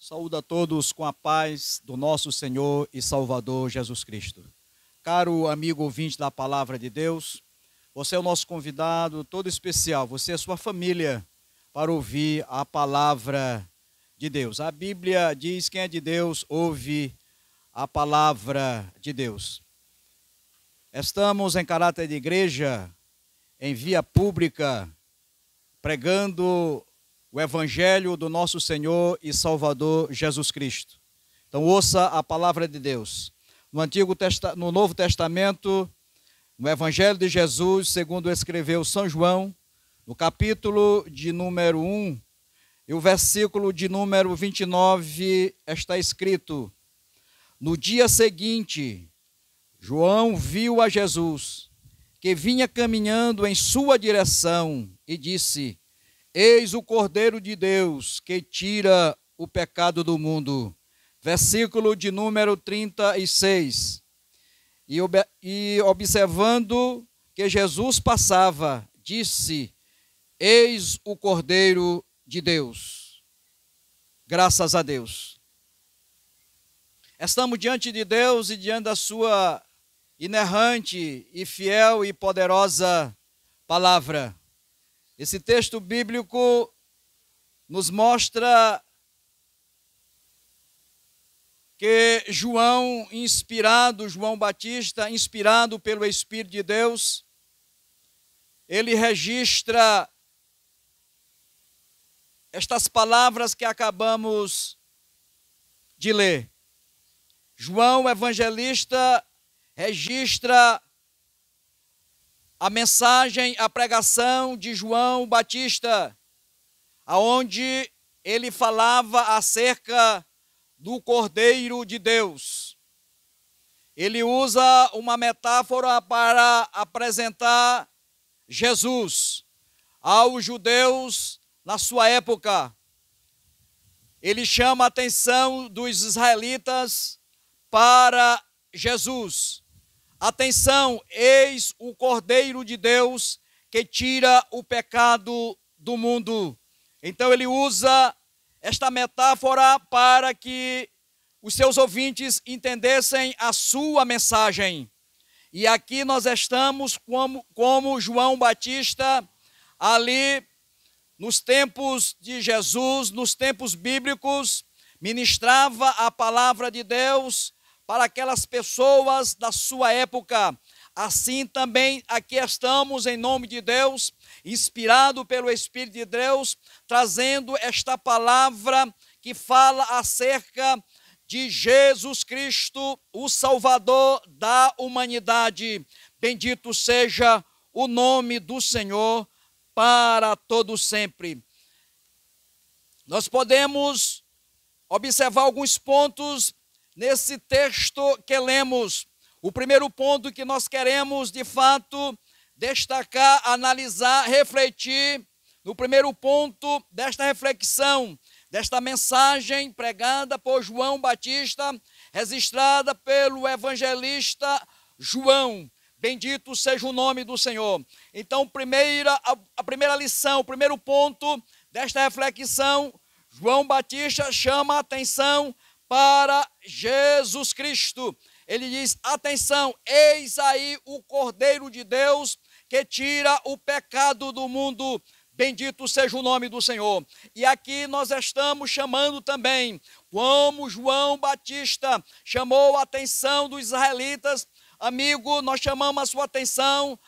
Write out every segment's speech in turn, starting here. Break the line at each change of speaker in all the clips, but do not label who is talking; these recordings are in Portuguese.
Saúdo a todos com a paz do nosso Senhor e Salvador Jesus Cristo. Caro amigo ouvinte da Palavra de Deus, você é o nosso convidado todo especial, você e a sua família, para ouvir a Palavra de Deus. A Bíblia diz: quem é de Deus, ouve a Palavra de Deus. Estamos em caráter de igreja, em via pública, pregando o Evangelho do nosso Senhor e Salvador Jesus Cristo. Então ouça a palavra de Deus. No Novo Testamento, no Evangelho de Jesus, segundo escreveu São João, no capítulo de número 1, e o versículo de número 29, está escrito: no dia seguinte, João viu a Jesus, que vinha caminhando em sua direção, e disse: eis o Cordeiro de Deus, que tira o pecado do mundo. Versículo de número 36. E observando que Jesus passava, disse: eis o Cordeiro de Deus. Graças a Deus. Estamos diante de Deus e diante da sua inerrante e fiel e poderosa palavra. Esse texto bíblico nos mostra que João Batista, inspirado pelo Espírito de Deus, ele registra estas palavras que acabamos de ler. João, evangelista, registra a mensagem, a pregação de João Batista, aonde ele falava acerca do Cordeiro de Deus. Ele usa uma metáfora para apresentar Jesus aos judeus na sua época. Ele chama a atenção dos israelitas para Jesus. Atenção, eis o Cordeiro de Deus que tira o pecado do mundo. Então ele usa esta metáfora para que os seus ouvintes entendessem a sua mensagem. E aqui nós estamos como João Batista, ali nos tempos de Jesus, nos tempos bíblicos, ministrava a palavra de Deus para aquelas pessoas da sua época. Assim também aqui estamos em nome de Deus, inspirado pelo Espírito de Deus, trazendo esta palavra que fala acerca de Jesus Cristo, o Salvador da humanidade. Bendito seja o nome do Senhor para todo sempre. Nós podemos observar alguns pontos nesse texto que lemos. O primeiro ponto que nós queremos, de fato, destacar, analisar, refletir, no primeiro ponto desta reflexão, desta mensagem pregada por João Batista, registrada pelo evangelista João. Bendito seja o nome do Senhor. Então, a primeira lição, o primeiro ponto desta reflexão, João Batista chama a atenção para Jesus Cristo. Ele diz: atenção, eis aí o Cordeiro de Deus que tira o pecado do mundo. Bendito seja o nome do Senhor. E aqui nós estamos chamando também, como João Batista chamou a atenção dos israelitas. Amigo, nós chamamos a sua atenção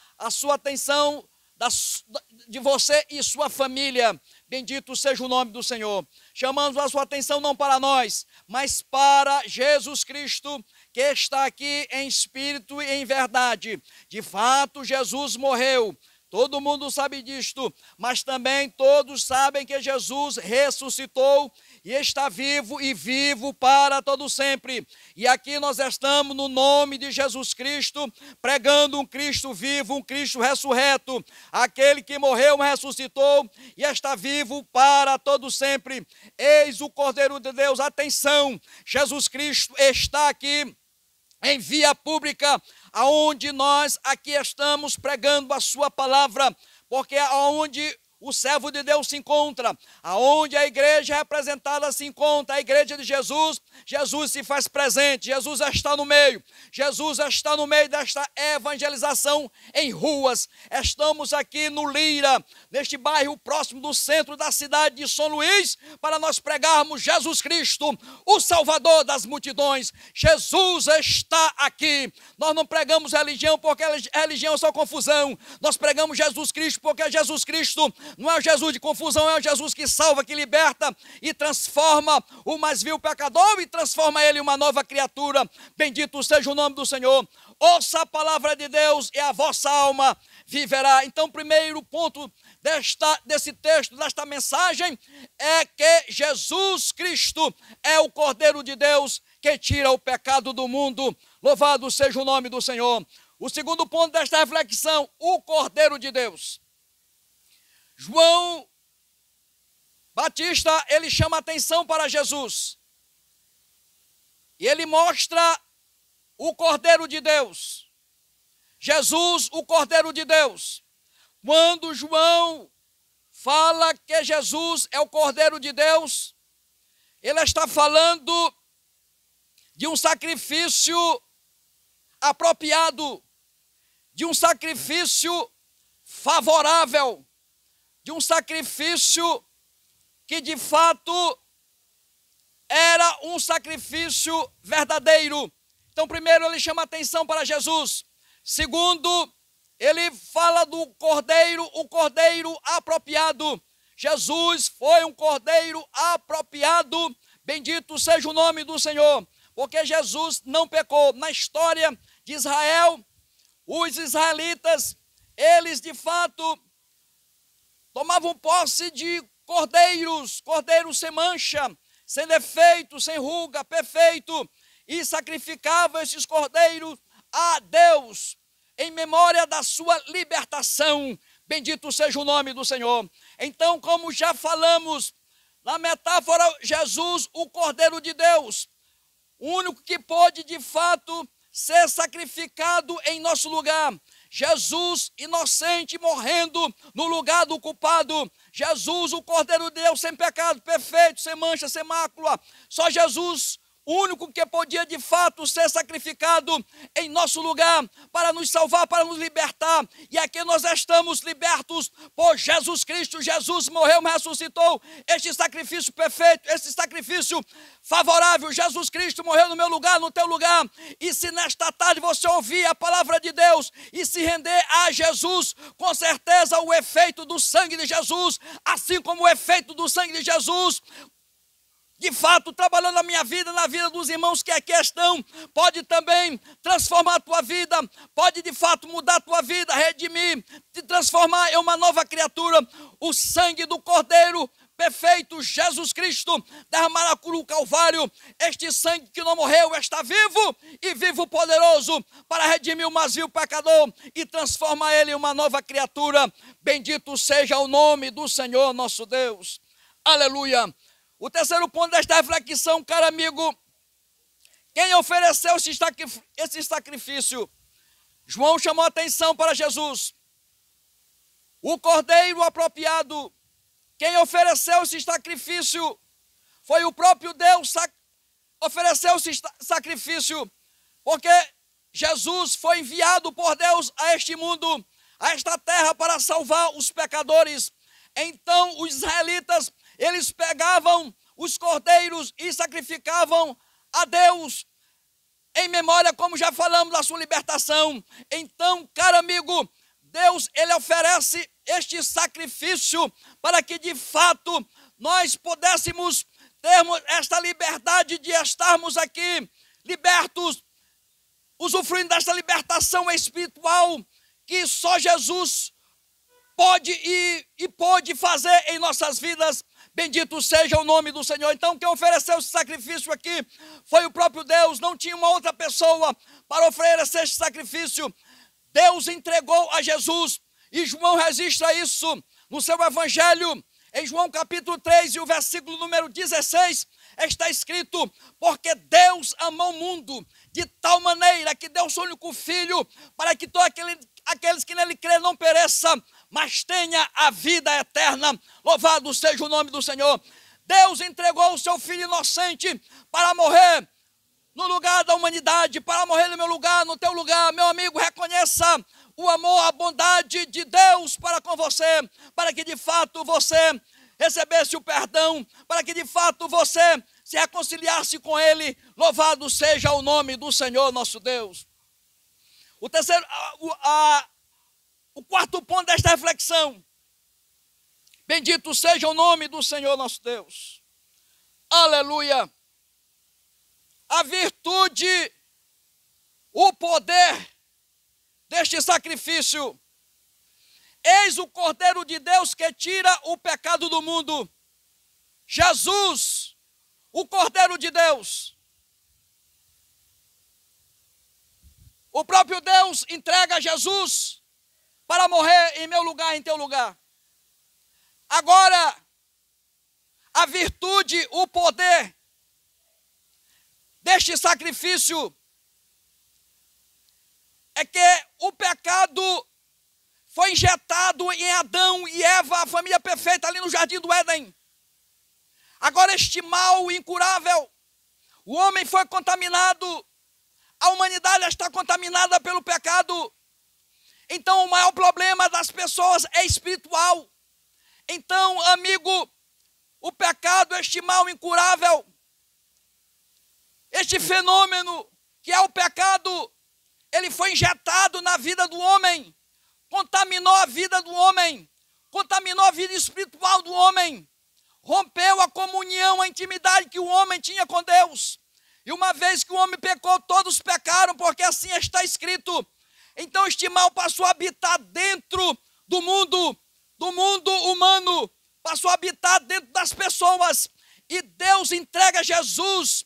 de você e sua família. Bendito seja o nome do Senhor. Chamamos a sua atenção não para nós, mas para Jesus Cristo, que está aqui em espírito e em verdade. De fato, Jesus morreu. Todo mundo sabe disto, mas também todos sabem que Jesus ressuscitou e está vivo e vivo para todo sempre. E aqui nós estamos no nome de Jesus Cristo, pregando um Cristo vivo, um Cristo ressurreto, aquele que morreu, mas ressuscitou e está vivo para todo sempre. Eis o Cordeiro de Deus. Atenção, Jesus Cristo está aqui em via pública, aonde nós aqui estamos pregando a sua palavra, porque aonde o servo de Deus se encontra, aonde a igreja representada se encontra, a igreja de Jesus, Jesus se faz presente, Jesus está no meio, Jesus está no meio desta evangelização em ruas. Estamos aqui no Lira, neste bairro próximo do centro da cidade de São Luís, para nós pregarmos Jesus Cristo, o Salvador das multidões. Jesus está aqui. Nós não pregamos religião porque religião é só confusão. Nós pregamos Jesus Cristo porque Jesus Cristo não é o Jesus de confusão, é o Jesus que salva, que liberta e transforma o mais vil pecador e transforma ele em uma nova criatura. Bendito seja o nome do Senhor. Ouça a palavra de Deus e a vossa alma viverá. Então, o primeiro ponto desse texto, desta mensagem, é que Jesus Cristo é o Cordeiro de Deus que tira o pecado do mundo. Louvado seja o nome do Senhor. O segundo ponto desta reflexão, o Cordeiro de Deus. João Batista, ele chama atenção para Jesus. E ele mostra o Cordeiro de Deus. Jesus, o Cordeiro de Deus. Quando João fala que Jesus é o Cordeiro de Deus, ele está falando de um sacrifício apropriado, de um sacrifício favorável, de um sacrifício que de fato era um sacrifício verdadeiro. Então, primeiro, ele chama atenção para Jesus. Segundo, ele fala do cordeiro, o cordeiro apropriado. Jesus foi um cordeiro apropriado. Bendito seja o nome do Senhor, porque Jesus não pecou. Na história de Israel, os israelitas, eles de fato tomavam posse de cordeiros sem mancha, sem defeito, sem ruga, perfeito, e sacrificavam esses cordeiros a Deus, em memória da sua libertação. Bendito seja o nome do Senhor. Então, como já falamos, na metáfora, Jesus, o Cordeiro de Deus, o único que pôde de fato ser sacrificado em nosso lugar. Jesus, inocente, morrendo no lugar do culpado. Jesus, o Cordeiro de Deus, sem pecado, perfeito, sem mancha, sem mácula. Só Jesus, o único que podia de fato ser sacrificado em nosso lugar, para nos salvar, para nos libertar. E aqui nós estamos libertos por Jesus Cristo. Jesus morreu, mas ressuscitou. Este sacrifício perfeito, este sacrifício favorável, Jesus Cristo morreu no meu lugar, no teu lugar. E se nesta tarde você ouvir a palavra de Deus e se render a Jesus, com certeza o efeito do sangue de Jesus, assim como o efeito do sangue de Jesus, de fato, trabalhando na minha vida, na vida dos irmãos que aqui estão, pode também transformar a tua vida, pode de fato mudar a tua vida, redimir, te transformar em uma nova criatura. O sangue do Cordeiro perfeito, Jesus Cristo, derramado na cruz do Calvário, este sangue que não morreu está vivo e vivo poderoso para redimir o mais vil pecador e transformar ele em uma nova criatura. Bendito seja o nome do Senhor nosso Deus. Aleluia. O terceiro ponto desta reflexão, caro amigo, quem ofereceu esse sacrifício? João chamou a atenção para Jesus. O Cordeiro apropriado. Quem ofereceu esse sacrifício foi o próprio Deus. Ofereceu esse sacrifício porque Jesus foi enviado por Deus a este mundo, a esta terra, para salvar os pecadores. Então os israelitas, eles pegavam os cordeiros e sacrificavam a Deus, em memória, como já falamos, da sua libertação. Então, caro amigo, Deus, ele oferece este sacrifício para que de fato nós pudéssemos termos esta liberdade de estarmos aqui libertos, usufruindo desta libertação espiritual que só Jesus pode e pode fazer em nossas vidas. Bendito seja o nome do Senhor. Então, quem ofereceu esse sacrifício aqui foi o próprio Deus. Não tinha uma outra pessoa para oferecer esse sacrifício. Deus entregou a Jesus. E João registra isso no seu evangelho. Em João capítulo 3 e o versículo número 16, está escrito: porque Deus amou o mundo de tal maneira que deu o seu único filho, para que todos aqueles que nele crê não pereçam, mas tenha a vida eterna. Louvado seja o nome do Senhor. Deus entregou o seu Filho inocente para morrer no lugar da humanidade, para morrer no meu lugar, no teu lugar. Meu amigo, reconheça o amor, a bondade de Deus para com você, para que de fato você recebesse o perdão, para que de fato você se reconciliasse com Ele. Louvado seja o nome do Senhor nosso Deus. O quarto ponto desta reflexão: bendito seja o nome do Senhor nosso Deus. Aleluia. A virtude, o poder deste sacrifício. Eis o Cordeiro de Deus que tira o pecado do mundo. Jesus, o Cordeiro de Deus. O próprio Deus entrega Jesus para morrer em meu lugar, em teu lugar. Agora, a virtude, o poder deste sacrifício é que o pecado foi injetado em Adão e Eva, a família perfeita ali no jardim do Éden. Agora este mal incurável, o homem foi contaminado, a humanidade está contaminada pelo pecado. Então o maior problema das pessoas é espiritual. Então, amigo, o pecado, este mal incurável, este fenômeno que é o pecado, ele foi injetado na vida do homem, contaminou a vida do homem, contaminou a vida espiritual do homem, rompeu a comunhão, a intimidade que o homem tinha com Deus. E uma vez que o homem pecou, todos pecaram, porque assim está escrito. Então este mal passou a habitar dentro do mundo humano, passou a habitar dentro das pessoas. E Deus entrega Jesus,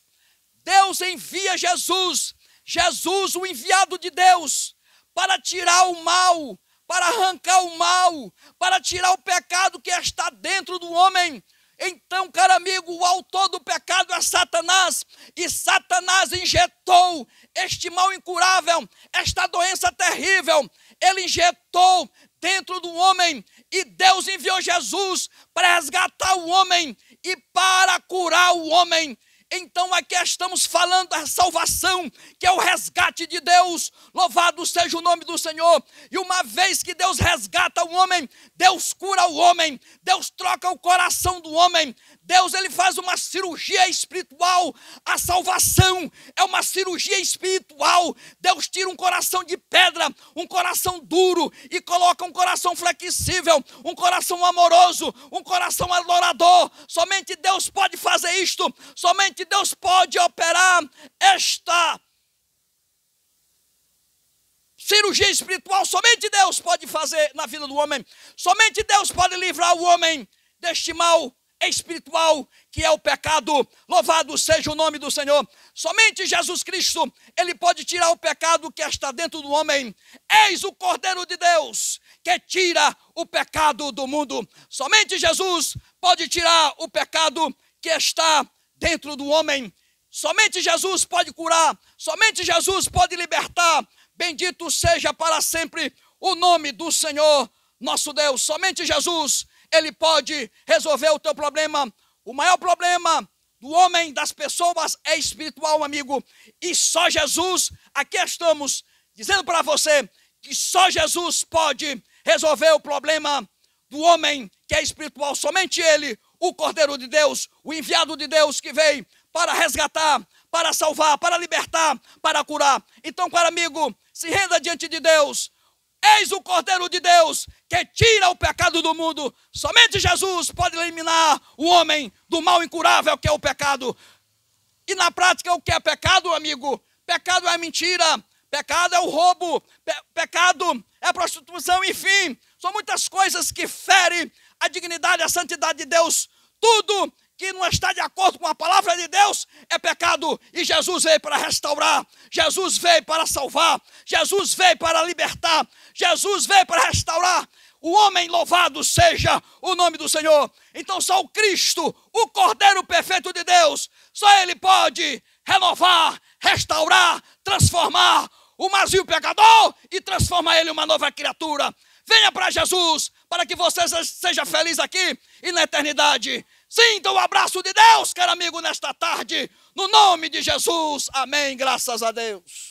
Deus envia Jesus, Jesus, o enviado de Deus, para tirar o mal, para arrancar o mal, para tirar o pecado que está dentro do homem. Então, caro amigo, o autor do pecado é Satanás, e Satanás injetou este mal incurável, esta doença terrível, ele injetou dentro do homem, e Deus enviou Jesus para resgatar o homem e para curar o homem. Então aqui estamos falando da salvação, que é o resgate de Deus. Louvado seja o nome do Senhor. E uma vez que Deus resgata o homem, Deus cura o homem, Deus troca o coração do homem, Deus ele faz uma cirurgia espiritual. A salvação é uma cirurgia espiritual. Deus tira um coração de pedra, um coração duro, e coloca um coração flexível, um coração amoroso, um coração adorador. Somente Deus pode fazer isto, somente Deus pode operar esta cirurgia espiritual. Somente Deus pode fazer na vida do homem. Somente Deus pode livrar o homem deste mal espiritual que é o pecado. Louvado seja o nome do Senhor. Somente Jesus Cristo, ele pode tirar o pecado que está dentro do homem. Eis o Cordeiro de Deus que tira o pecado do mundo. Somente Jesus pode tirar o pecado que está dentro do homem. Somente Jesus pode curar, somente Jesus pode libertar. Bendito seja para sempre o nome do Senhor nosso Deus. Somente Jesus, ele pode resolver o teu problema. O maior problema do homem, das pessoas, é espiritual, amigo. E só Jesus, aqui estamos dizendo para você que só Jesus pode resolver o problema do homem que é espiritual. Somente ele, o Cordeiro de Deus, o enviado de Deus que veio para resgatar, para salvar, para libertar, para curar. Então, caro amigo, se renda diante de Deus. Eis o Cordeiro de Deus que tira o pecado do mundo. Somente Jesus pode eliminar o homem do mal incurável que é o pecado. E na prática, o que é pecado, amigo? Pecado é mentira, pecado é o roubo, pecado é a prostituição, enfim. São muitas coisas que ferem a dignidade, a santidade de Deus. Tudo que não está de acordo com a palavra de Deus é pecado. E Jesus veio para restaurar, Jesus veio para salvar, Jesus veio para libertar, Jesus veio para restaurar o homem. Louvado seja o nome do Senhor. Então só o Cristo, o Cordeiro perfeito de Deus, só ele pode renovar, restaurar, transformar o vazio pecador e transformar ele em uma nova criatura. Venha para Jesus, para que você seja feliz aqui e na eternidade. Sinta o abraço de Deus, caro amigo, nesta tarde, no nome de Jesus. Amém, graças a Deus.